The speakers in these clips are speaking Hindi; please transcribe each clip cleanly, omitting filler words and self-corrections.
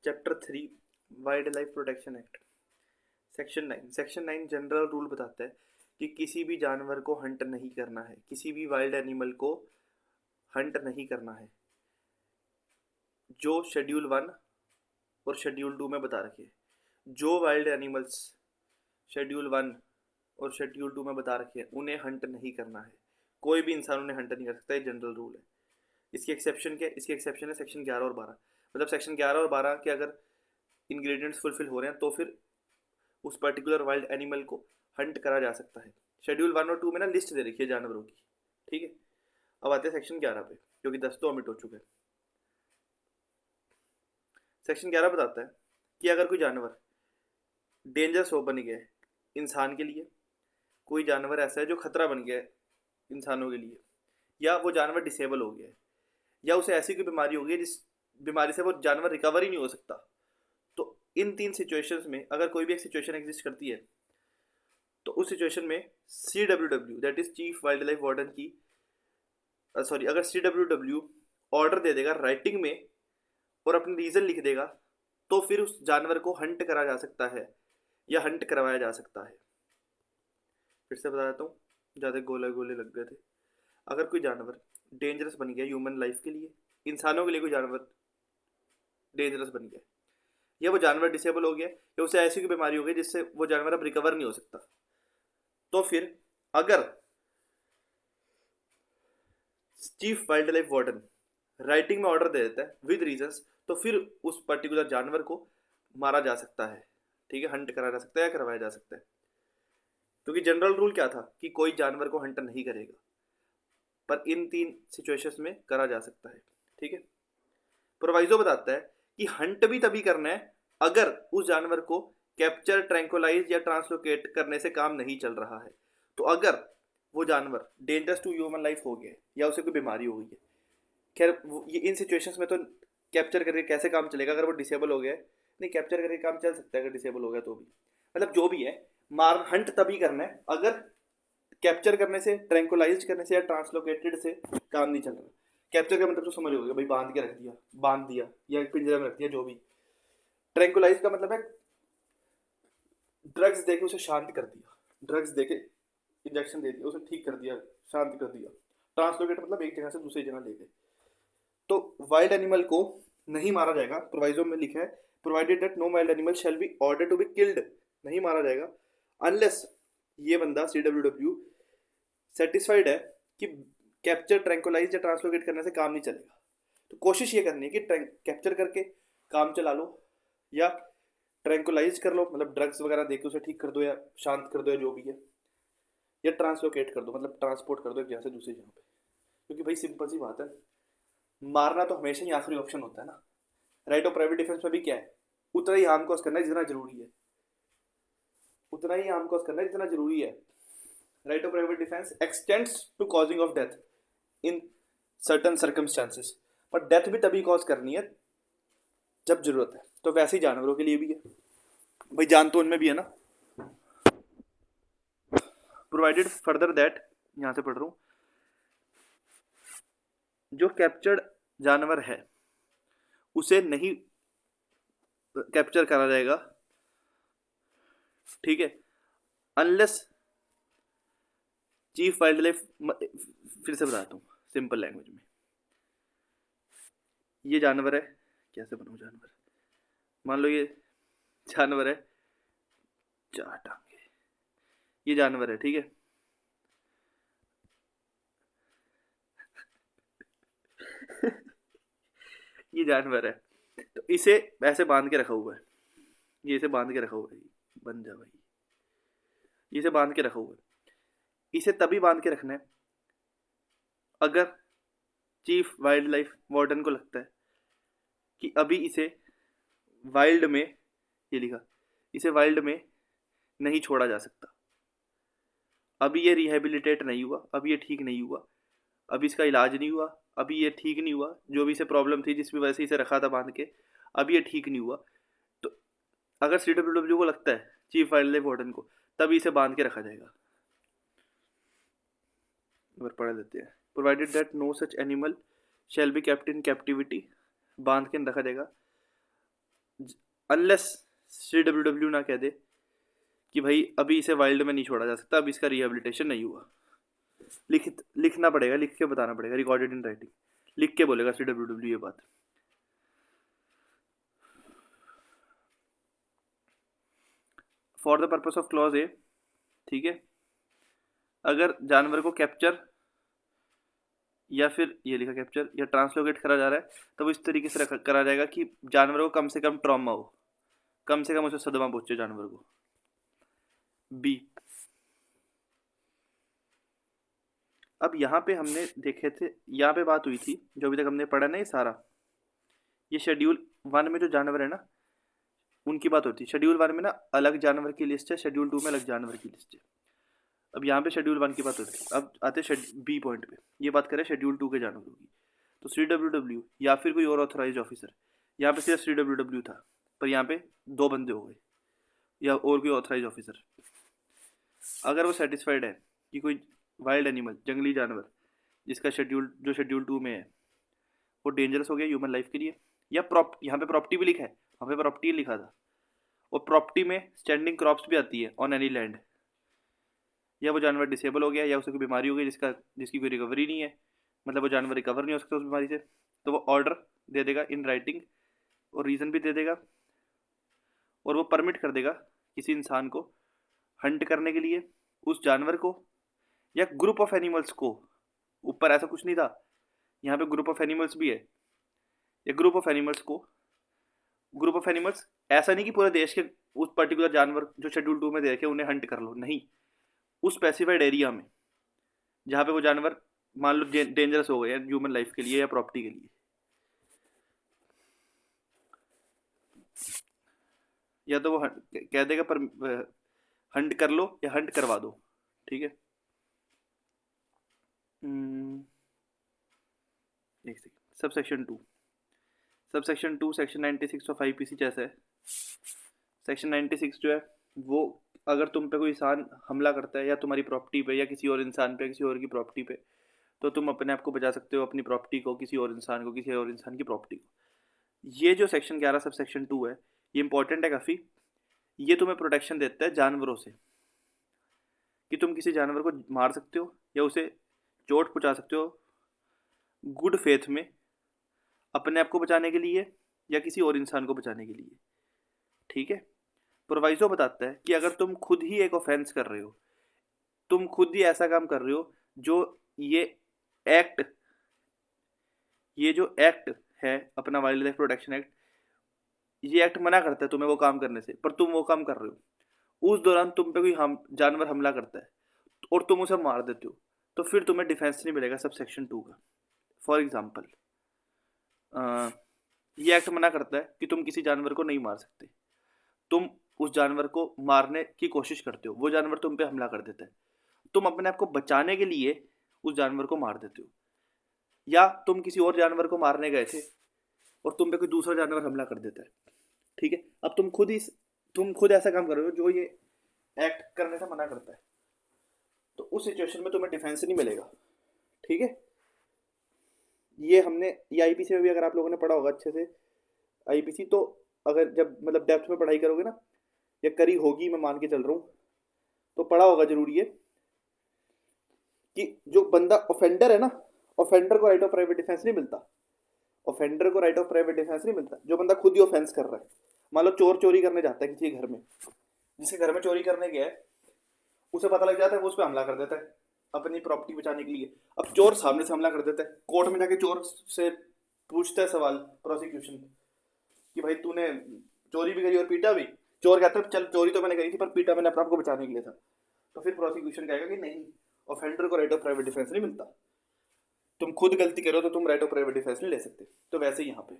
Chapter 3 wild life protection act. Section 9 general rule बताता है कि किसी भी जानवर को हंट नहीं करना है, किसी भी वाइल्ड एनिमल को हंट नहीं करना है, जो शेड्यूल 1 और शेड्यूल 2 में बता रखे। जो वाइल्ड एनिमल्स शेड्यूल 1 और शेड्यूल 2 में बता रखे हैं उन्हें हंट नहीं करना है। कोई भी इंसान उन्हें हंट नहीं कर सकता, ये जनरल रूल है। इसकी एक्सेप्शन क्या है? इसकी एक्सेप्शन है सेक्शन 11 और 12। मतलब सेक्शन 11 और 12 के अगर इंग्रेडिएंट्स फुलफिल हो रहे हैं तो फिर उस पर्टिकुलर वाइल्ड एनिमल को हंट करा जा सकता है। शेड्यूल 1 और 2 में ना लिस्ट दे रखी है जानवरों की, ठीक है। अब आते हैं सेक्शन 11 पे, क्योंकि 10 तो ओमिट हो चुके हैं। सेक्शन 11 बताता है कि अगर कोई जानवर डेंजरस हो बन गया है इंसान के लिए, कोई जानवर ऐसा है जो खतरा बन गया है इंसानों के लिए, या वो जानवर डिसेबल हो गया है, या उसे ऐसी कोई बीमारी हो गई है जिस बीमारी से वो जानवर रिकवर ही नहीं हो सकता, तो इन 3 सिचुएशंस में अगर कोई भी एक सिचुएशन एग्जिस्ट करती है तो उस सिचुएशन में CWW that is chief wild life warden की अगर CWW ऑर्डर दे देगा राइटिंग में और अपनी रीज़न लिख देगा तो फिर उस जानवर को हंट करा जा सकता है या हंट करवाया जा सकता है। फिर से बता देता हूँ, ज़्यादा गोले गोले लग गए थे। अगर कोई जानवर डेंजरस बन गया ह्यूमन लाइफ के लिए, इंसानों के लिए कोई जानवर डेंजरस बन गया, या वो जानवर डिसेबल हो गया, या उसे ऐसी कोई बीमारी हो गई जिससे वो जानवर अब रिकवर नहीं हो सकता, तो फिर अगर chief wild life warden writing में ऑर्डर दे देता है विद रीजंस, तो फिर उस पर्टिकुलर जानवर को मारा जा सकता है, ठीक है, हंट करा जा सकता है या करवाया जा सकता है। क्योंकि जनरल रूल क्या था कि कोई जानवर को हंट नहीं करेगा, पर इन 3 सिचुएशंस में करा जा सकता है, ठीक है। प्रोवाइजो बताता है कि हंट भी तभी करना है अगर उस जानवर को कैप्चर, ट्रैंकुलाइज या ट्रांसलोकेट करने से काम नहीं चल रहा है। तो अगर वो जानवर डेंजरस टू ह्यूमन लाइफ हो गया या उसे कोई बीमारी हो गई है, खैर ये इन सिचुएशंस में तो कैप्चर करके कैसे काम चलेगा अगर वो डिसेबल हो गया है? नहीं, कैप्चर करके काम चल सकता है अगर डिसेबल हो गया तो भी। मतलब जो भी है, मार हंट तभी करना है अगर कैप्चर करने से, ट्रैंकुलाइज करने से या ट्रांसलोकेटेड से काम नहीं चल रहा। कैप्चर का मतलब तो समझ होगा भाई, बांध के रख दिया, बांध दिया या पिंजरे में रख दिया, जो भी। ट्रैंकुलाइज का मतलब है ड्रग्स देके उसे शांत कर दिया, ड्रग्स देके इंजेक्शन दे दिया, उसे ठीक कर दिया, शांत कर दिया। ट्रांसलोकेट मतलब एक जगह से दूसरी जगह ले गए। तो वाइल्ड एनिमल को नहीं मारा जाएगा, प्रोवाइजो में लिखा है provided that no wild animal shall be order to be killed, नहीं मारा जाएगा अनलेस ये बंदा CWW सेटिस्फाइड है कि कैप्चर, ट्रैंकुलाइज या ट्रांसलोकेट करने से काम नहीं चलेगा। तो कोशिश ये करनी है कि कैप्चर करके काम चला लो, या ट्रैंकुलाइज कर लो, मतलब ड्रग्स वगैरह देके उसे ठीक कर दो या शांत कर दो या जो भी है, या ट्रांसलोकेट कर दो, मतलब ट्रांसपोर्ट कर दो एक जगह से दूसरी जगह पे। क्योंकि भाई सिंपल सी बात है, मारना तो हमेशा ही आखिरी ऑप्शन होता है ना। राइट ऑफ प्राइवेट डिफेंस में भी क्या है, उतना ही हार्म कॉज करना है जितना जरूरी है, उतना ही हार्म कॉज करना है जितना जरूरी है। Right of private defence extends to causing of death in certain circumstances, पर डेथ भी तभी कॉज करनी है जब जरूरत है। तो वैसे ही जानवरों के लिए भी है भाई, जान तो उनमें भी है ना। प्रोवाइडेड फर्दर दैट, यहां से पढ़ रहा हूं, जो कैप्चर्ड जानवर है उसे नहीं कैप्चर करा जाएगा, ठीक है, अनलेस चीफ वाइल्ड लाइफ, फिर से बताता हूँ सिंपल लैंग्वेज में। ये जानवर है, कैसे बनाऊं जानवर, मान लो ये जानवर है, 4 टांगे, ये जानवर है, ठीक है। ये जानवर है, तो इसे ऐसे बांध के रखा हुआ है, ये इसे बांध के रखा हुआ है, बन जा भाई, इसे बांध के रखा हुआ है। इसे तभी बांध के रखना है अगर चीफ वाइल्ड लाइफ वार्डन को लगता है कि अभी इसे वाइल्ड में, ये लिखा, इसे वाइल्ड में नहीं छोड़ा जा सकता, अभी ये रिहेबिलिटेट नहीं हुआ, अभी ये ठीक नहीं हुआ, अभी इसका इलाज नहीं हुआ, अभी ये ठीक नहीं हुआ, जो भी इसे प्रॉब्लम थी जिस भी वजह से इसे रखा था बांध के, अभी ये ठीक नहीं हुआ, तो अगर CWW को लगता है, चीफ वाइल्ड लाइफ वार्डन को, तभी इसे बांध के रखा जाएगा। पढ़ लेते हैं। Provided that no such animal shall be kept in captivity, बांध के रखा जाएगा अनलेस CWW ना कह दे कि भाई अभी इसे वाइल्ड में नहीं छोड़ा जा सकता, अभी इसका रिहेबिलिटेशन नहीं हुआ। लिखना पड़ेगा, लिख के बताना पड़ेगा, रिकॉर्डेड इन राइटिंग, लिख के बोलेगा CWW ये बात। For the purpose of clause A, ठीक है, अगर जानवर को कैप्चर या फिर ये लिखा कैप्चर या ट्रांसलोकेट करा जा रहा है तो वो इस तरीके से करा जाएगा कि जानवर को कम से कम ट्रॉमा हो, कम से कम उसे सदमा पहुंचे जानवर को। बी, अब यहाँ पे हमने देखे थे, यहाँ पे बात हुई थी जो अभी तक हमने पढ़ा ना, ये सारा ये शेड्यूल 1 में जो जानवर है ना उनकी बात होती है। शेड्यूल 1 में ना अलग जानवर की लिस्ट है, शेड्यूल 2 में अलग जानवर की लिस्ट है। अब यहाँ पे शेड्यूल 1 की बात होती है। अब आते हैं बी पॉइंट पे, ये बात करें शेड्यूल 2 के जानवरों की। तो CWW या फिर कोई और ऑथराइज ऑफिसर, यहाँ पे सिर्फ CWW था पर यहाँ पे 2 बंदे हो गए, या और कोई ऑथराइज ऑफिसर। अगर वो सेटिस्फाइड है कि कोई वाइल्ड एनिमल, जंगली जानवर जिसका शेड्यूल 2 में है वो डेंजरस हो गया ह्यूमन लाइफ के लिए, या यहाँ पे प्रॉपर्टी भी लिखा है, वहाँ पे प्रॉपर्टी लिखा था, और प्रॉपर्टी में स्टैंडिंग क्रॉप्स भी आती है ऑन एनी लैंड, या वो जानवर डिसेबल हो गया या उसे कोई बीमारी हो गई जिसकी कोई रिकवरी नहीं है, मतलब वो जानवर रिकवर नहीं हो सकता उस बीमारी से, तो वो ऑर्डर दे देगा इन राइटिंग और रीज़न भी दे देगा, और वो परमिट कर देगा किसी इंसान को हंट करने के लिए उस जानवर को या ग्रुप ऑफ एनिमल्स को। ऊपर ऐसा कुछ नहीं था, यहाँ पे ग्रुप ऑफ एनिमल्स भी है, या ग्रुप ऑफ एनिमल्स ऐसा नहीं कि पूरे देश के उस पर्टिकुलर जानवर जो शेड्यूल 2 में दे रखे उन्हें हंट कर लो, नहीं, उस स्पेसिफाइड एरिया में जहाँ पे वो जानवर मान लो डेंजरस हो गए हैं ह्यूमन लाइफ के लिए या प्रॉपर्टी के लिए, या तो वो कह देगा पर हंट कर लो या हंट करवा दो, ठीक है। एक second, subsection 2 section 96 of IPC जैसा है। सेक्शन 96 जो है वो, अगर तुम पे कोई इंसान हमला करता है या तुम्हारी प्रॉपर्टी पे या किसी और इंसान पे, किसी और की प्रॉपर्टी पे, तो तुम अपने आप को बचा सकते हो, अपनी प्रॉपर्टी को, किसी और इंसान को, किसी और इंसान की प्रॉपर्टी को। ये जो सेक्शन 11 सब सेक्शन 2 है ये इंपॉर्टेंट है काफ़ी। ये तुम्हें प्रोटेक्शन देता है जानवरों से, कि तुम किसी जानवर को मार सकते हो या उसे चोट पहुँचा सकते हो गुड फेथ में, अपने आप को बचाने के लिए या किसी और इंसान को बचाने के लिए, ठीक है। प्रोवाइजो बताता है कि अगर तुम खुद ही एक ऑफेंस कर रहे हो, तुम खुद ही ऐसा काम कर रहे हो जो ये जो एक्ट है अपना वाइल्ड लाइफ प्रोटेक्शन एक्ट, ये एक्ट मना करता है तुम्हें वो काम करने से, पर तुम वो काम कर रहे हो, उस दौरान तुम पे कोई जानवर हमला करता है और तुम उसे मार देते हो, तो फिर तुम्हें डिफेंस नहीं मिलेगा सब सेक्शन 2 का। फॉर एग्जाम्पल, ये एक्ट मना करता है कि तुम किसी जानवर को नहीं मार सकते, तुम उस जानवर को मारने की कोशिश करते हो, वो जानवर तुम पे हमला कर देता है, तुम अपने आप को बचाने के लिए उस जानवर को मार देते हो, या तुम किसी और जानवर को मारने गए थे और तुम पे कोई दूसरा जानवर हमला कर देता है, ठीक है। अब तुम खुद ऐसा काम कर रहे हो जो ये एक्ट करने से मना करता है, तो उस सिचुएशन में तुम्हें डिफेंस नहीं मिलेगा, ठीक है। ये IPC में भी अगर आप लोगों ने पढ़ा होगा अच्छे से IPC, तो अगर जब मतलब डेप्थ में पढ़ाई करोगे ना, या करी होगी मैं मान के चल रहा हूँ, तो पढ़ा होगा जरूरी है कि जो बंदा ऑफेंडर है ना, ऑफेंडर को राइट ऑफ प्राइवेट डिफेंस नहीं मिलता, जो बंदा खुद ही ऑफेंस कर रहा है। मान लो चोर चोरी करने जाता है किसी घर में, जिसके घर में चोरी करने गया है उसे पता लग जाता है, वो उस पर हमला कर देता है अपनी प्रॉपर्टी बचाने के लिए। अब चोर सामने से हमला कर देता है, कोर्ट में जाके चोर से पूछता है सवाल प्रोसिक्यूशन कि भाई तूने चोरी भी करी और पीटा भी। चोर कहता है चल चोरी तो मैंने करी थी पर पीटा मैंने अपने आप को बचाने के लिए था। तो फिर प्रोसिक्यूशन कहेगा कि नहीं, ऑफेंडर को राइट ऑफ प्राइवेट डिफेंस नहीं मिलता, तुम खुद गलती करो तो तुम राइट ऑफ प्राइवेट डिफेंस नहीं ले सकते। तो वैसे ही यहाँ पे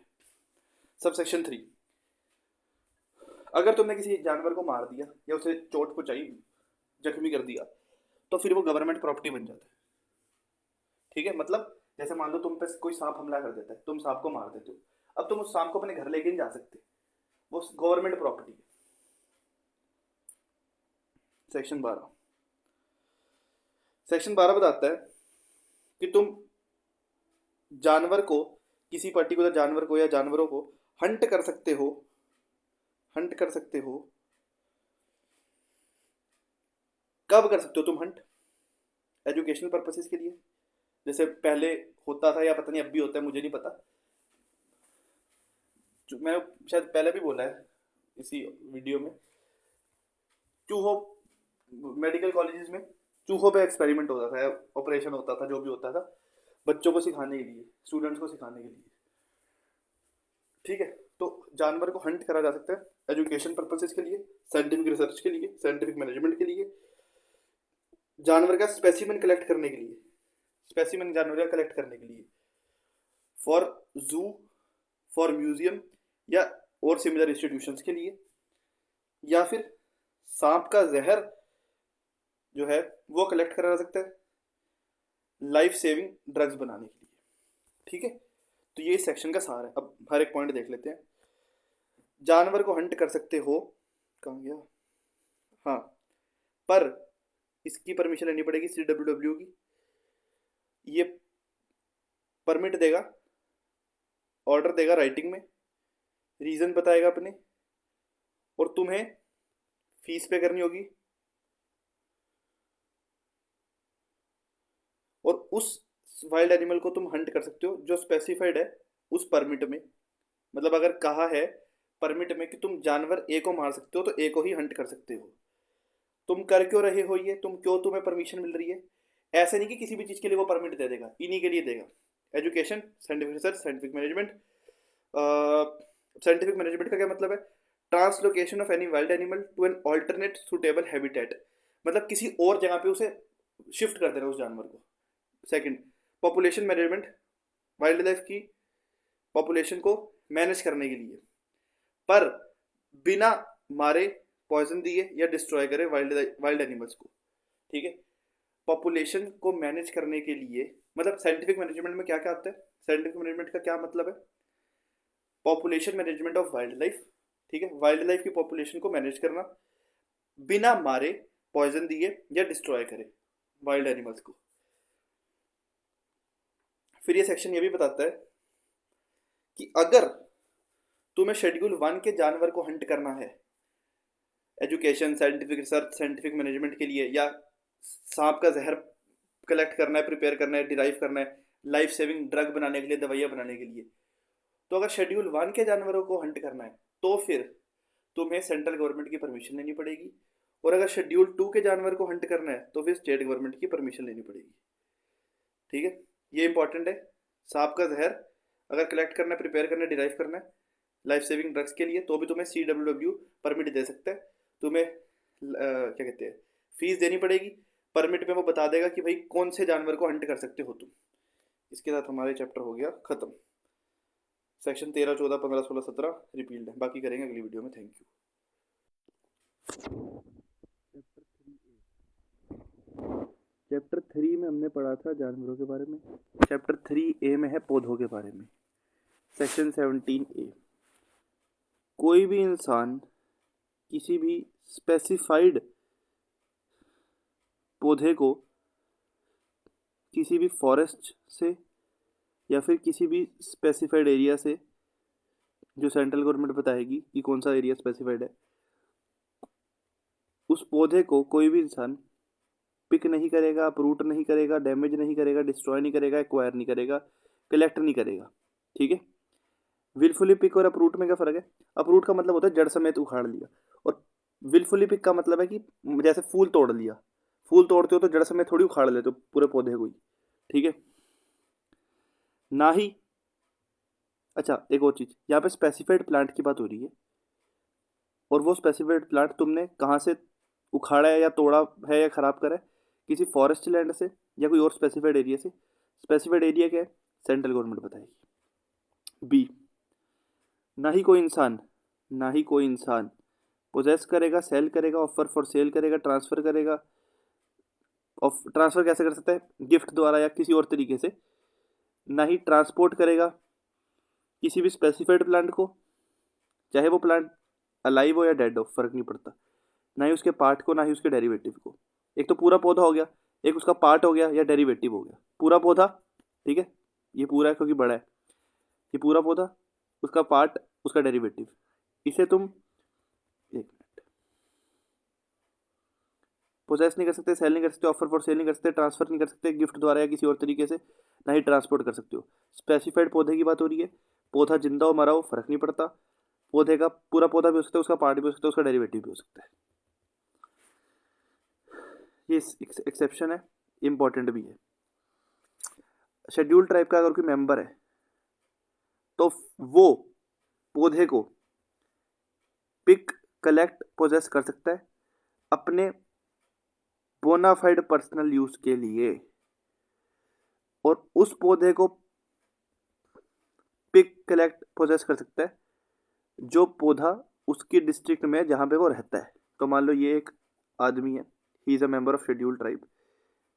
सब सेक्शन 3, अगर तुमने किसी जानवर को मार दिया या उसे चोट पहुंचाई, जख्मी कर दिया, तो फिर वो गवर्नमेंट प्रॉपर्टी बन जाता है, ठीक है। मतलब जैसे मान लो तुम पे कोई सांप हमला कर देता है, तुम सांप को मार देते हो, अब तुम उस सांप को अपने घर लेके नहीं जा सकते, वो गवर्नमेंट प्रॉपर्टी है। सेक्शन 12 बताता है कि तुम जानवर को, किसी पर्टिकुलर जानवर को या जानवरों को हंट कर सकते हो हंट कर सकते हो। कब कर सकते हो तुम हंट? एजुकेशनल पर्पसेस के लिए, जैसे पहले होता था या पता नहीं अब भी होता है, मुझे नहीं पता। जो मैंने शायद पहले भी बोला है इसी वीडियो में, चूहों, मेडिकल कॉलेजेस में चूहों पे एक्सपेरिमेंट होता था, ऑपरेशन होता था, जो भी होता था बच्चों को सिखाने के लिए, स्टूडेंट्स को सिखाने के लिए। ठीक है, तो जानवर को हंट करा जा सकता है एजुकेशन पर्पसेस के लिए, साइंटिफिक रिसर्च के लिए, साइंटिफिक मैनेजमेंट के लिए, जानवर का स्पेसिमेन कलेक्ट करने के लिए, स्पेसिमेन जानवर का कलेक्ट करने के लिए, फॉर जू, फॉर म्यूजियम या और सिमिलर इंस्टीट्यूशंस के लिए, या फिर सांप का जहर जो है वो कलेक्ट करा जा सकता है लाइफ सेविंग ड्रग्स बनाने के लिए। ठीक है, तो ये इस सेक्शन का सार है। अब हर एक पॉइंट देख लेते हैं। जानवर को हंट कर सकते हो, कहाँ गया, हाँ, पर इसकी परमिशन लेनी पड़ेगी CWW की। ये परमिट देगा, ऑर्डर देगा राइटिंग में, रीज़न बताएगा अपने, और तुम्हें फीस पे करनी होगी, और उस वाइल्ड एनिमल को तुम हंट कर सकते हो जो स्पेसिफाइड है उस परमिट में। मतलब अगर कहा है परमिट में कि तुम जानवर ए को मार सकते हो तो ए को ही हंट कर सकते हो। तुम कर क्यों रहे हो ये, तुम्हें परमिशन मिल रही है, ऐसे नहीं कि किसी भी चीज़ के लिए वो परमिट दे देगा, इन्हीं के लिए देगा। Education, scientific research, scientific management. Scientific management का क्या मतलब है? Translocation of any wild animal to an alternate suitable habitat, मतलब किसी और जगह पे उसे शिफ्ट कर देना उस जानवर को। Second, population management, wild life की पॉपुलेशन को मैनेज करने के लिए, पर बिना मारे, पॉइजन दिए या डिस्ट्रॉय करे वाइल्ड एनिमल्स को। ठीक है, पॉपुलेशन को मैनेज करने के लिए, मतलब साइंटिफिक मैनेजमेंट में क्या क्या आता है? साइंटिफिक मैनेजमेंट का क्या मतलब है? Population management of wild life. ठीक है, वाइल्ड लाइफ की पॉपुलेशन को मैनेज करना बिना मारे, पॉइजन दिए या डिस्ट्रॉय करे वाइल्ड एनिमल्स को। फिर ये सेक्शन ये भी बताता है कि अगर तुम्हें शेड्यूल 1 के जानवर को हंट करना है education, scientific research, scientific management के लिए, या सांप का जहर कलेक्ट करना है, प्रिपेयर करना है, डिराइव करना है लाइफ सेविंग ड्रग बनाने के लिए, दवाइयाँ बनाने के लिए, तो अगर शेड्यूल 1 के जानवरों को हंट करना है तो फिर तुम्हें सेंट्रल गवर्नमेंट की परमिशन लेनी पड़ेगी, और अगर शेड्यूल 2 के जानवर को हंट करना है तो फिर स्टेट गवर्नमेंट की परमिशन लेनी पड़ेगी। ठीक है, ये इंपॉर्टेंट है। सांप का जहर अगर कलेक्ट करना है, प्रिपेयर करना है, डिराइव करना है लाइफ सेविंग ड्रग्स के लिए, तो भी तुम्हें CWW परमिट दे सकता है। तुम्हें क्या कहते हैं, फीस देनी पड़ेगी। परमिट में वो बता देगा कि भाई कौन से जानवर को हंट कर सकते हो तुम। इसके साथ हमारे चैप्टर हो गया ख़त्म। सेक्शन 13, 14, 15, 16, 17 रिपील्ड है, बाकी करेंगे अगली वीडियो में। Thank you. चैप्टर 3 में हमने पढ़ा था जानवरों के बारे में। चैप्टर 3A में है पौधों के बारे में। सेक्शन 17A, कोई भी इंसान किसी भी स्पेसिफाइड पौधे को किसी भी फॉरेस्ट से या फिर किसी भी स्पेसिफाइड एरिया से, जो सेंट्रल गवर्नमेंट बताएगी कि कौन सा एरिया स्पेसिफाइड है, उस पौधे को कोई भी इंसान पिक नहीं करेगा, अपरूट नहीं करेगा, डैमेज नहीं करेगा, डिस्ट्रॉय नहीं करेगा, एक्वायर नहीं करेगा, कलेक्ट नहीं करेगा। ठीक है, विलफुली पिक और अपरूट में क्या फ़र्क है? अपरूट का मतलब होता है जड़ समेत उखाड़ लिया, और विलफुली पिक का मतलब है कि जैसे फूल तोड़ लिया, फूल तोड़ते हो तो जड़ समेत थोड़ी उखाड़ लेते हो पूरे पौधे को ही। ठीक है, ना ही, अच्छा एक और चीज़, यहाँ पे स्पेसिफाइड प्लांट की बात हो रही है, और वो स्पेसिफाइड प्लांट तुमने कहाँ से उखाड़ा है या तोड़ा है या ख़राब करा है? किसी फॉरेस्ट लैंड से या कोई और स्पेसिफाइड एरिया से। स्पेसिफाइड एरिया क्या है? सेंट्रल गवर्नमेंट बताएगी। बी, ना ही कोई इंसान पोजेस करेगा, सेल करेगा, ऑफर फॉर सेल करेगा, ट्रांसफ़र करेगा। ऑफ ट्रांसफ़र कैसे कर सकता है? गिफ्ट द्वारा या किसी और तरीके से। ना ही ट्रांसपोर्ट करेगा किसी भी स्पेसिफाइड प्लांट को, चाहे वो प्लांट अलाइव हो या डेड हो, फ़र्क नहीं पड़ता। ना ही उसके पार्ट को, ना ही उसके डेरिवेटिव को। एक तो पूरा पौधा हो गया, एक उसका पार्ट हो गया या डेरिवेटिव हो गया। पूरा पौधा, ठीक है, ये पूरा है क्योंकि बड़ा है, ये पूरा पौधा, उसका पार्ट, उसका डेरिवेटिव, इसे तुम पोजेस नहीं कर सकते, सेल नहीं कर सकते, ऑफर फॉर सेल नहीं कर सकते, ट्रांसफर नहीं कर सकते गिफ्ट द्वारा या किसी और तरीके से, ना ही ट्रांसपोर्ट कर सकते हो। स्पेसिफाइड पौधे की बात हो रही है, पौधा जिंदा हो मरा हो फर्क नहीं पड़ता, पौधे का पूरा पौधा भी हो सकता है, उसका पार्ट भी हो सकता है, उसका डेरिवेटिव भी हो सकता है। ये एक्सेप्शन है, इंपॉर्टेंट भी है। शेड्यूल ट्राइब का अगर कोई मेंबर है तो वो पौधे को पिक, कलेक्ट, पोजेस कर सकता है अपने बोनाफाइड पर्सनल यूज के लिए, और उस पौधे को पिक, कलेक्ट, पोजेस कर सकता है जो पौधा उसकी डिस्ट्रिक्ट में जहाँ पे वो रहता है। तो मान लो ये एक आदमी है, he is a member of schedule tribe,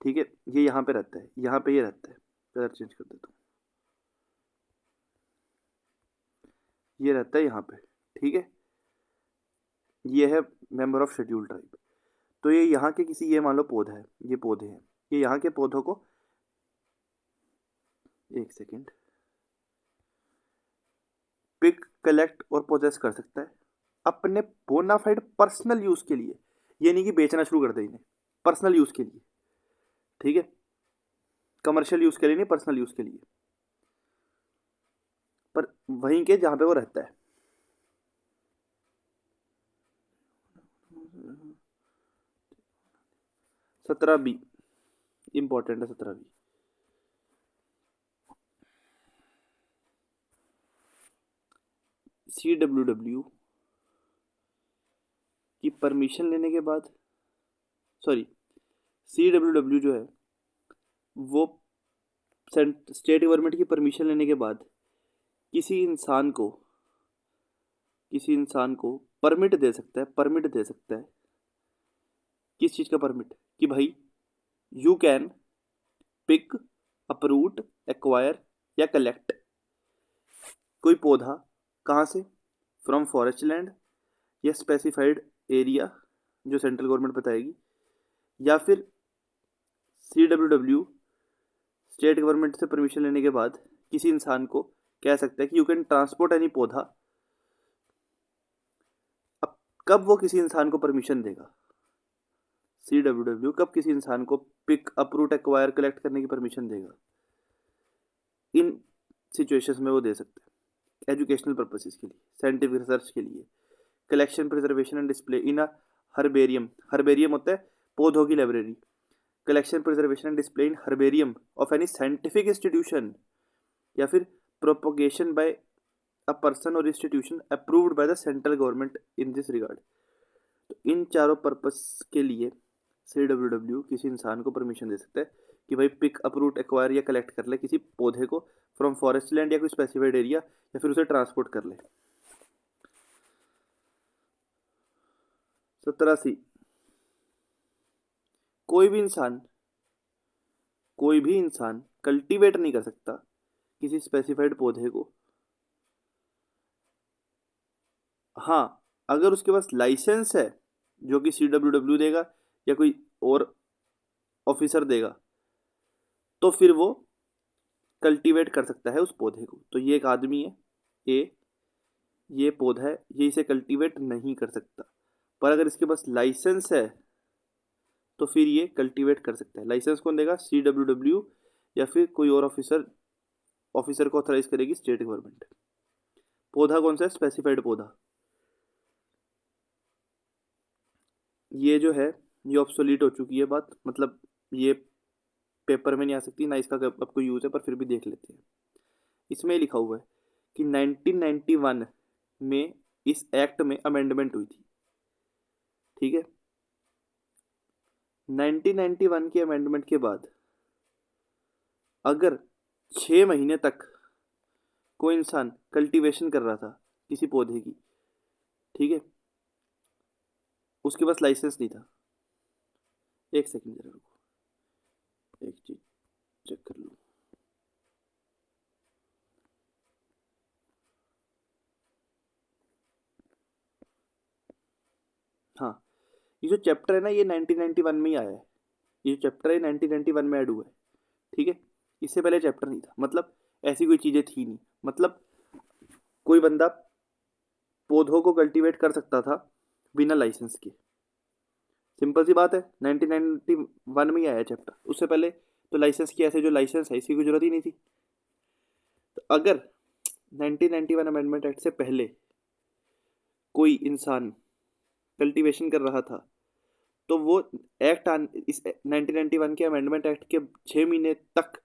ठीक है, ये यहाँ पे रहता है, यहाँ पे ये रहता है, कलर चेंज कर देता हूँ, ये रहता है यहाँ पे, ठीक है, ये है मेंबर ऑफ शेड्यूल ट्राइब। तो ये यहाँ के किसी, ये मान लो पौधा है, ये पौधे हैं, ये यहाँ के पौधों को, एक सेकेंड, पिक, कलेक्ट और पोजेस कर सकता है अपने बोनाफाइड पर्सनल यूज के लिए। ये नहीं कि बेचना शुरू कर दे इन्हें, पर्सनल यूज के लिए, ठीक है, कमर्शियल यूज के लिए नहीं, पर्सनल यूज के लिए, पर वहीं के जहां पे वो रहता है। सत्रह बी इंपॉर्टेंट है, 17B। CWW की परमिशन लेने के बाद, सॉरी, CWW जो है वो स्टेट गवर्नमेंट की परमिशन लेने के बाद किसी इंसान को परमिट दे सकता है, परमिट दे सकता है। किस चीज़ का परमिट? कि भाई you can pick, uproot, acquire या कलेक्ट कोई पौधा, कहाँ से? फ्रॉम फॉरेस्ट लैंड या स्पेसिफाइड एरिया जो सेंट्रल गवर्नमेंट बताएगी, या फिर CWW स्टेट गवर्नमेंट से परमिशन लेने के बाद किसी इंसान को कह सकता है कि यू कैन ट्रांसपोर्ट एनी पौधा। अब कब वो किसी इंसान को परमिशन देगा? CWW कब किसी इंसान को पिक, अपरूट, एक्वायर, कलेक्ट करने की परमिशन देगा? इन सिचुएशंस में वो दे सकते हैं एजुकेशनल पर्पसेस के लिए, साइंटिफिक रिसर्च के लिए, collection, preservation and display in a herbarium. Herbarium होता है पौधों की library. Collection, preservation and display in herbarium of any scientific institution, या फिर प्रोपोगेशन बाय अ पर्सन और institution approved by the central government in this regard. तो इन चारों पर्पस के लिए CWW किसी इंसान को परमिशन दे सकता है कि भाई पिक, अपरूट, एक्वायर या कलेक्ट कर ले किसी पौधे को फ्रॉम फॉरेस्ट लैंड या कोई स्पेसिफाइड एरिया, या फिर उसे ट्रांसपोर्ट कर ले। 17C, कोई भी इंसान कल्टीवेट नहीं कर सकता किसी स्पेसिफाइड पौधे को। हाँ, अगर उसके पास लाइसेंस है जो कि CWW देगा या कोई और ऑफिसर देगा, तो फिर वो कल्टीवेट कर सकता है उस पौधे को। तो ये एक आदमी है ए, ये पौधा है, ये इसे कल्टीवेट नहीं कर सकता, पर अगर इसके पास लाइसेंस है तो फिर ये कल्टीवेट कर सकता है। लाइसेंस कौन देगा? CWW या फिर कोई और ऑफिसर को ऑथराइज करेगी स्टेट गवर्नमेंट। पौधा कौन सा है? स्पेसिफाइड पौधा। ये जो है ये ऑब्सोलीट हो चुकी है बात, मतलब ये पेपर में नहीं आ सकती, ना इसका अब कोई यूज़ है, पर फिर भी देख लेते हैं। इसमें लिखा हुआ है कि 1991 में इस एक्ट में अमेंडमेंट हुई थी, ठीक है। 1991 के अमेंडमेंट के बाद अगर 6 महीने तक कोई इंसान कल्टीवेशन कर रहा था किसी पौधे की, ठीक है, उसके पास लाइसेंस नहीं था, एक सेकंड जरा रुको, एक चीज चेक कर लूँ। हाँ, ये जो चैप्टर है ना ये 1991 में ही आया है। ये जो चैप्टर है 1991 में ऐड हुआ है, ठीक है। इससे पहले चैप्टर नहीं था, मतलब ऐसी कोई चीज़ें थी नहीं, मतलब कोई बंदा पौधों को कल्टीवेट कर सकता था बिना लाइसेंस के। सिंपल सी बात है, 1991 में ही आया चैप्टर, उससे पहले तो लाइसेंस की ऐसे जो लाइसेंस है इसकी कोई जरूरत ही नहीं थी। तो अगर 1991 अमेंडमेंट एक्ट से पहले कोई इंसान कल्टीवेशन कर रहा था तो वो इस 1991 के अमेंडमेंट एक्ट के 6 महीने तक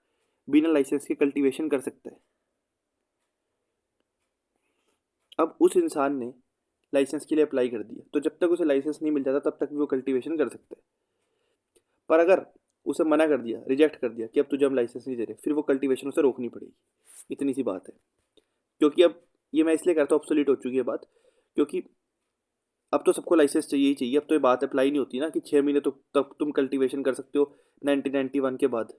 बिना लाइसेंस के कल्टीवेशन कर सकता है। अब उस इंसान ने लाइसेंस के लिए अप्लाई कर दिया, तो जब तक उसे लाइसेंस नहीं मिल जाता तब तक भी वो कल्टीवेशन कर सकता है। पर अगर उसे मना कर दिया, रिजेक्ट कर दिया कि अब तुझे हम लाइसेंस नहीं दे रहे, फिर वो कल्टीवेशन उसे रोकनी पड़ेगी। इतनी सी बात है। क्योंकि अब ये मैं इसलिए करता हूँ, ऑब्सोलीट हो चुकी है बात, क्योंकि अब तो सबको लाइसेंस चाहिए ही चाहिए। अब तो ये बात अप्लाई नहीं होती ना कि 6 महीने तो तब तुम कल्टीवेशन कर सकते हो 1991 के बाद।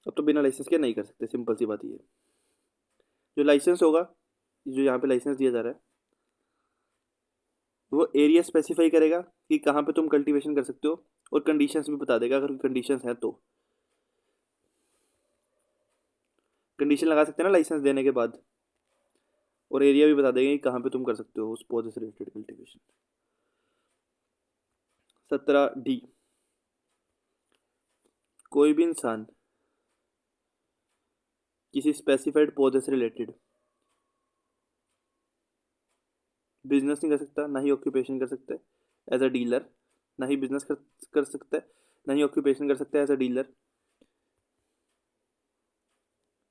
अब तो बिना लाइसेंस के नहीं कर सकते, सिंपल सी बात ये है। जो लाइसेंस होगा, जो यहाँ पे लाइसेंस दिया जा रहा है, वो एरिया स्पेसिफाई करेगा कि कहाँ पे तुम कल्टीवेशन कर सकते हो, और कंडीशंस भी बता देगा अगर कंडीशंस हैं तो। कंडीशन लगा सकते हैं ना लाइसेंस देने के बाद, और एरिया भी बता देंगे कि कहाँ पे तुम कर सकते हो उस पौधे से रिलेटेड कल्टीवेशन। 17D, कोई भी इंसान किसी स्पेसिफाइड पौधे से रिलेटेड बिजनेस नहीं कर सकता, ना ही ऑक्यूपेशन कर सकता है एज अ डीलर, ना ही बिजनेस कर सकता है, ना ही ऑक्यूपेशन कर सकता है एज अ डीलर,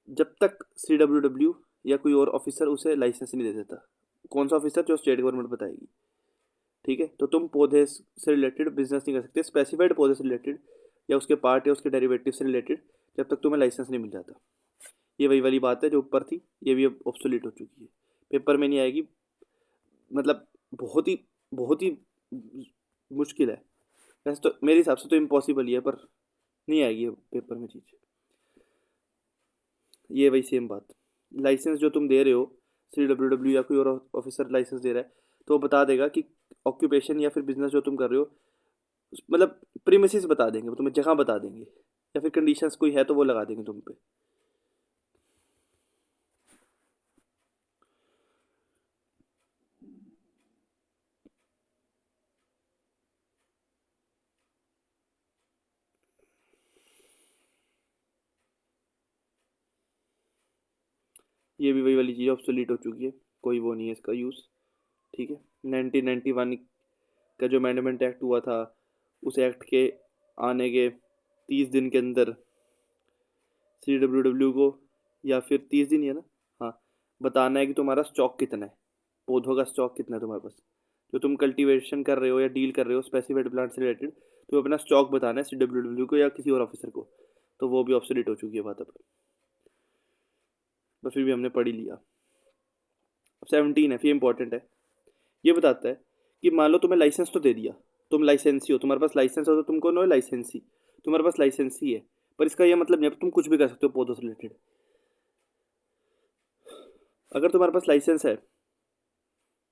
जब तक CWW या कोई और ऑफिसर उसे लाइसेंस नहीं दे देता। कौन सा ऑफिसर? जो स्टेट गवर्नमेंट बताएगी। ठीक है, तो तुम पौधे से रिलेटेड बिजनेस नहीं कर सकते, स्पेसिफाइड पौधे से रिलेटेड या उसके पार्ट या उसके डेरिवेटिव से रिलेटेड, जब तक तुम्हें लाइसेंस नहीं मिल जाता। ये वही वाली बात है जो ऊपर थी, ये भी अब ऑब्सोलीट हो चुकी है, पेपर में नहीं आएगी। मतलब बहुत ही मुश्किल है। वैसे तो मेरे हिसाब से तो इम्पॉसिबल ही है, पर नहीं आएगी पेपर में चीज़। ये वही सेम बात, लाइसेंस जो तुम दे रहे हो, CWW या कोई और ऑफिसर लाइसेंस दे रहा है, तो वो बता देगा कि ऑक्यूपेशन या फिर बिजनेस जो तुम कर रहे हो, मतलब प्रीमिसेस बता देंगे, वो तुम्हें जगह बता देंगे, या फिर कंडीशंस कोई है तो वो लगा देंगे तुम पे। ये भी वही वाली चीज़ ऑब्सोलीट हो चुकी है, कोई वो नहीं है इसका यूज़। ठीक है, 1991 का जो अमेंडमेंट एक्ट हुआ था, उस एक्ट के आने के 30 दिन के अंदर CWW को, या फिर 30 दिन ही है ना, हाँ, बताना है कि तुम्हारा स्टॉक कितना है, पौधों का स्टॉक कितना है तुम्हारे पास, जो तुम कल्टीवेशन कर रहे हो या डील कर रहे हो स्पेसिफाइड प्लांट से रिलेटेड, तो अपना स्टॉक बताना है CWW को या किसी और ऑफिसर को। तो वो भी ऑब्सोलीट हो चुकी है बात अब, बस फिर भी हमने पढ़ ही लिया। अब 17 है, फिर इंपॉर्टेंट है। ये बताता है कि मान लो तुम्हें लाइसेंस तो दे दिया, तुम लाइसेंसी हो, तुम्हारे पास लाइसेंस हो, तो तुमको नो लाइसेंसी, तुम्हारे पास लाइसेंसी है, पर इसका ये मतलब नहीं है तुम कुछ भी कर सकते हो पौधों से रिलेटेड। अगर तुम्हारे पास लाइसेंस है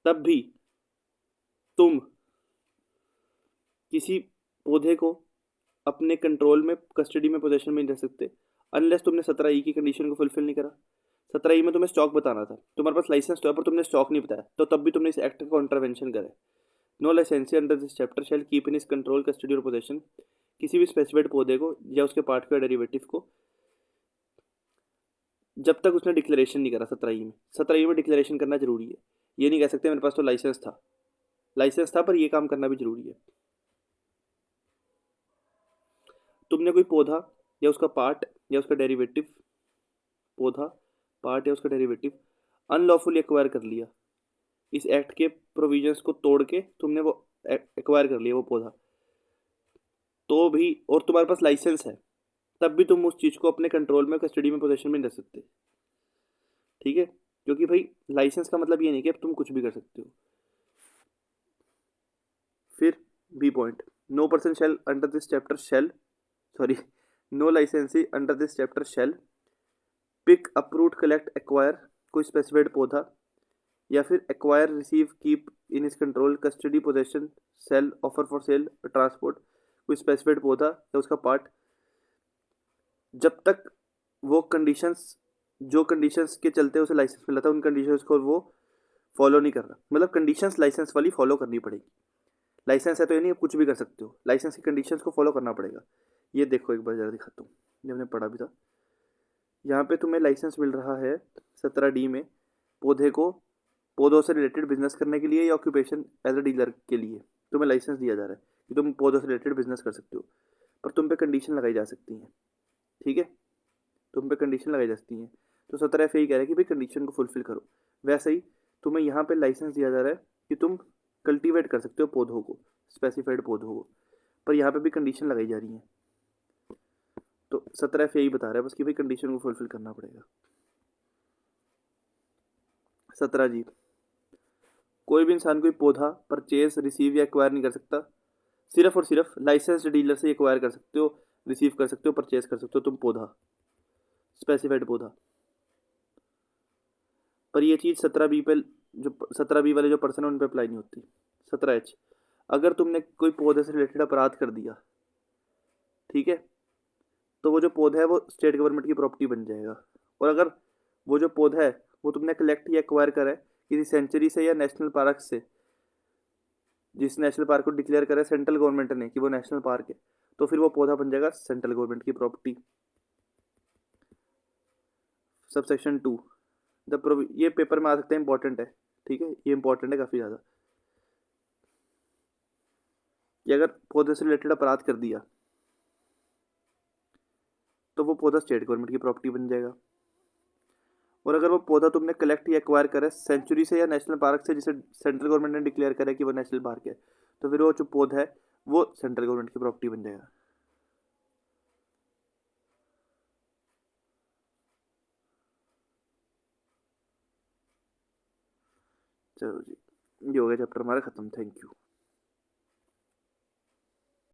तब भी तुम किसी पौधे को अपने कंट्रोल में, कस्टडी में, पोजेशन में नहीं रख सकते, अनलेस तुमने 17E की कंडीशन को फुलफिल नहीं करा। 17E में तुम्हें स्टॉक बताना था, तुम्हारे पास लाइसेंस तो है पर तुमने स्टॉक नहीं बताया, तो तब भी तुमने इस एक्ट का कॉन्ट्रावेंशन करा। No licensee under this chapter shall keep in इस कंट्रोल, कस्टडी और पोजेशन किसी भी स्पेसिफाइड पौधे को या उसके पार्ट के डेरिवेटिव को, जब तक उसने डिक्लेरेशन नहीं करा। 17E में डिक्लेरेशन करना जरूरी है। ये नहीं कह सकते मेरे पास तो लाइसेंस था पर ये काम करना भी जरूरी है। तुमने कोई पौधा या उसका पार्ट या उसका डेरिवेटिव, पौधा, पार्ट या उसका डेरिवेटिव अनलॉफुली एक्वायर कर लिया, इस एक्ट के प्रोविजंस को तोड़ के तुमने वो एक्वायर कर लिया वो पौधा, तो भी, और तुम्हारे पास लाइसेंस है, तब भी तुम उस चीज़ को अपने कंट्रोल में, कस्टडी में, पोजेशन में नहीं रख सकते। ठीक है, क्योंकि भाई लाइसेंस का मतलब ये नहीं कि अब तुम कुछ भी कर सकते हो। फिर B point, no person shall under this chapter shall, sorry, no licensee under this chapter shall pick, approve, collect, acquire कोई स्पेसिफाइड पौधा, या फिर एक्वायर, रिसीव, कीप इन इस control, custody, possession, sale, offer for sale, transport कोई स्पेसिफाइड पौधा या उसका पार्ट, जब तक वो कंडीशंस, जो कंडीशंस के चलते उसे लाइसेंस मिला था, उन कंडीशंस को वो फॉलो नहीं कर रहा, मतलब कंडीशंस लाइसेंस वाली फॉलो करनी पड़ेगी। लाइसेंस है तो ये नहीं आप कुछ भी कर सकते हो, लाइसेंस की कंडीशंस को फॉलो करना पड़ेगा। ये देखो एक बार ज़रा दिखाता हूँ, ये हमने पढ़ा भी था। यहाँ पे तुम्हें लाइसेंस मिल रहा है 17D में, पौधों से रिलेटेड बिजनेस करने के लिए या ऑक्यूपेशन एज अ डीलर के लिए तुम्हें लाइसेंस दिया जा रहा है कि तुम पौधों से रिलेटेड बिजनेस कर सकते हो, पर तुम पे कंडीशन लगाई जा सकती हैं। ठीक है, तुम पे कंडीशन लगाई जा सकती हैं। तो 17F यही कह रहा है कि भाई कंडीशन को फुलफिल करो। वैसे ही तुम्हें यहाँ पे लाइसेंस दिया जा रहा है कि तुम कल्टीवेट कर सकते हो पौधों को, स्पेसिफाइड पौधों को, पर यहाँ पे भी कंडीशन लगाई जा रही है। तो 17F यही बता रहा है बस कि भाई कंडीशन को फुलफिल करना पड़ेगा। 17G, कोई भी इंसान कोई पौधा परचेज, रिसीव या एक्वायर नहीं कर सकता, सिर्फ और सिर्फ लाइसेंस्ड डीलर से एक्वायर कर सकते हो, रिसीव कर सकते हो, परचेज कर सकते हो तुम पौधा, स्पेसिफाइड पौधा। पर ये चीज़ 17B पे, जो 17B वाले जो पर्सन है उन पे अप्लाई नहीं होती। 17H, अगर तुमने कोई पौधे से रिलेटेड अपराध कर दिया, ठीक है, तो वो जो पौधा है वो स्टेट गवर्नमेंट की प्रॉपर्टी बन जाएगा। और अगर वो जो पौधा है वो तुमने कलेक्ट या एक्वायर करा है किसी सेंचुरी से या नेशनल पार्क से, जिस नेशनल पार्क को डिक्लेयर करा है सेंट्रल गवर्नमेंट ने कि वो नेशनल पार्क है, तो फिर वो पौधा बन जाएगा सेंट्रल गवर्नमेंट की प्रॉपर्टी। सब सेक्शन 2, ये पेपर में आ सकता है, इंपॉर्टेंट है। ठीक है, ये इंपॉर्टेंट है काफ़ी ज़्यादा, कि अगर पौधे से रिलेटेड अपराध कर दिया तो वो पौधा स्टेट गवर्नमेंट की प्रॉपर्टी बन जाएगा। और अगर वो पौधा तुमने कलेक्ट या एक्वायर करा है सेंचुरी से या नेशनल पार्क से, जिसे सेंट्रल गवर्नमेंट ने डिक्लेयर करा है कि वो नेशनल पार्क है, तो फिर वो जो पौधा है वो सेंट्रल गवर्नमेंट की प्रॉपर्टी बन जाएगा। चलो जी, ये हो गया चैप्टर हमारा खत्म। Thank you.